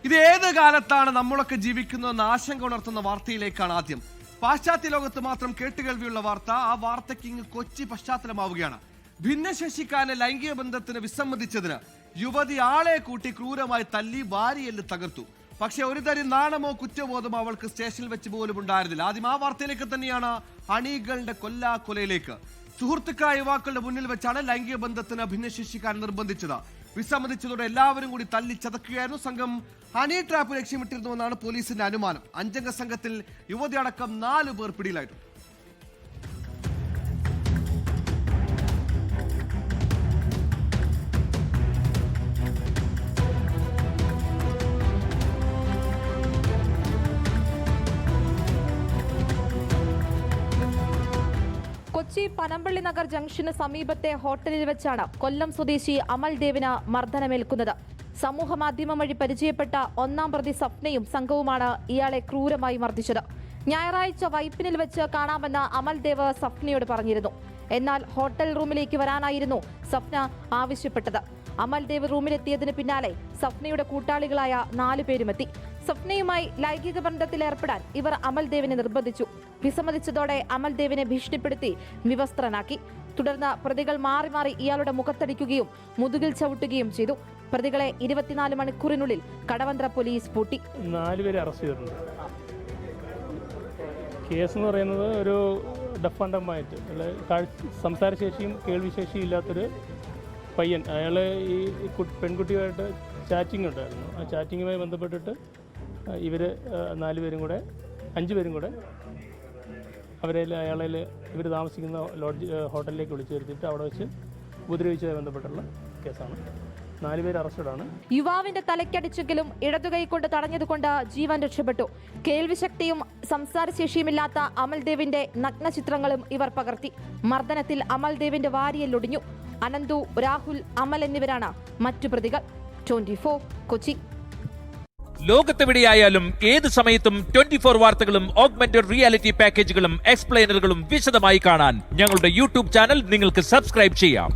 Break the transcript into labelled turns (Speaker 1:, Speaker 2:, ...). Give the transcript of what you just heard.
Speaker 1: ഇത് ഏത് കാലത്താണ് നമ്മളൊക്കെ ജീവിക്കുന്നതെന്ന് ആശങ്ക ഉണർത്തുന്ന വാർത്തയിലേക്കാണ് ആദ്യം. പാശ്ചാത്യ ലോകത്ത് മാത്രം കേട്ടുകേൾവിയുള്ള വാർത്ത, ആ വാർത്തയ്ക്ക് ഇങ്ങ് കൊച്ചി പശ്ചാത്തലമാവുകയാണ്. ഭിന്നശേഷിക്കാരനെ ലൈംഗിക ബന്ധത്തിന് വിസമ്മതിച്ചതിന് യുവതി ആളെ കൂട്ടി ക്രൂരമായി തല്ലി വാരിയെല്ല് തകർത്തു. പക്ഷെ ഒരു തരി നാണമോ കുറ്റബോധമോ അവൾക്ക് സ്റ്റേഷനിൽ വെച്ച് പോലും ഉണ്ടായിരുന്നില്ല. ആദ്യം ആ വാർത്തയിലേക്ക് തന്നെയാണ്, അണികളുടെ കൊലയിലേക്ക്. സുഹൃത്തുക്കളായ യുവാക്കളുടെ മുന്നിൽ വെച്ചാണ് ലൈംഗിക ബന്ധത്തിന് ഭിന്നശേഷിക്കാരൻ നിർബന്ധിച്ചത്. വിസമ്മതിച്ചതോടെ എല്ലാവരും കൂടി തല്ലി ചതക്കുകയായിരുന്നു. സംഘം ഹണി ട്രാപ്പ് ലക്ഷ്യമിട്ടിരുന്നുവെന്നാണ് പോലീസിന്റെ അനുമാനം. 5 അംഗ സംഘത്തിൽ യുവതി അടക്കം 4 പേർ പിടിയിലായിരുന്നു.
Speaker 2: കൊച്ചി പനമ്പള്ളി നഗർ ജംഗ്ഷന് സമീപത്തെ ഹോട്ടലിൽ വെച്ചാണ് കൊല്ലം സ്വദേശി അമൽ ദേവിന് മർദ്ദനമേൽക്കുന്നത്. സമൂഹ മാധ്യമം വഴി പരിചയപ്പെട്ട 1-ാം പ്രതി സപ്നയും സംഘവുമാണ് ഇയാളെ ക്രൂരമായി മർദ്ദിച്ചത്. ഞായറാഴ്ച വൈപ്പിനിൽ വെച്ച് കാണാമെന്ന് അമൽ ദേവ് സപ്നയോട് പറഞ്ഞിരുന്നു. എന്നാൽ ഹോട്ടൽ റൂമിലേക്ക് വരാനായിരുന്നു സപ്ന ആവശ്യപ്പെട്ടത്. അമൽ ദേവ് റൂമിലെത്തിയതിന് പിന്നാലെ സപ്നയുടെ കൂട്ടാളികളായ 4 പേരുമെത്തി. സപ്നയുമായി ലൈംഗിക ബന്ധത്തിലേർപ്പെടാൻ ഇവർ അമൽ ദേവിനെ നിർബന്ധിച്ചു. വിസമ്മതിച്ചതോടെ അമൽ ദേവിനെ ഭീഷണിപ്പെടുത്തി വിവസ്ത്രനാക്കി. തുടർന്ന് പ്രതികൾ മാറി മാറി ഇയാളുടെ മുഖത്തടിക്കുകയും മുതുകിൽ ചവിട്ടുകയും ചെയ്തു. പ്രതികളെ 24 മണിക്കൂറിനുള്ളിൽ കടവന്ത്ര പോലീസ് പൂട്ടി.
Speaker 3: 4 പേരെ അറസ്റ്റ് ചെയ്തിട്ടുണ്ട്. കേസ് എന്ന് പറയുന്നത് ഒരു ഡഫ് ആൻഡ് ഡംബ് ആയിട്ട് സംസാരശേഷിയും കേൾവിശേഷിയും ഇല്ലാത്തൊരു പയ്യൻ, അയാൾ ഈ പെൺകുട്ടിയുമായിട്ട് ചാറ്റിംഗ് ഉണ്ടായിരുന്നു. ആ ചാറ്റിങ്ങുമായി ബന്ധപ്പെട്ടിട്ട് ഇവർ 5 പേരും കൂടെ അയാളെ ഇവർ താമസിക്കുന്ന ഹോട്ടലിലേക്ക് വിളിച്ചു വരുത്തിയിട്ട് അവിടെ വെച്ച് ഉപദ്രവിച്ചതുമായി ബന്ധപ്പെട്ടുള്ള കേസാണ്. 4 പേര് അറസ്റ്റഡാണ്.
Speaker 2: യുവാവിന്റെ തലയ്ക്കടിച്ചെങ്കിലും ഇടതുകൈ കൊണ്ട് തടഞ്ഞതുകൊണ്ട് ജീവൻ രക്ഷപ്പെട്ടു. കേൾവിശക്തിയും സംസാരശേഷിയുമില്ലാത്ത അമൽ ദേവിന്റെ നഗ്നചിത്രങ്ങളും ഇവർ പകർത്തി. മർദ്ദനത്തിൽ അമൽ ദേവിന്റെ വാരിയെല്ലൊടിഞ്ഞു. അനന്തു, രാഹുൽ, അമൽ എന്നിവരാണ് മറ്റു പ്രതികൾ. 24 കൊച്ചി.
Speaker 4: ലോകത്തെവിടെയായാലും ഏത് സമയത്തും 24 വാർത്തകളും ഓഗ്മെന്റഡ് റിയാലിറ്റി പാക്കേജുകളും എക്സ്പ്ലെയിനറുകളും വിശദമായി കാണാൻ ഞങ്ങളുടെ യൂട്യൂബ് ചാനൽ നിങ്ങൾക്ക് സബ്സ്ക്രൈബ് ചെയ്യാം.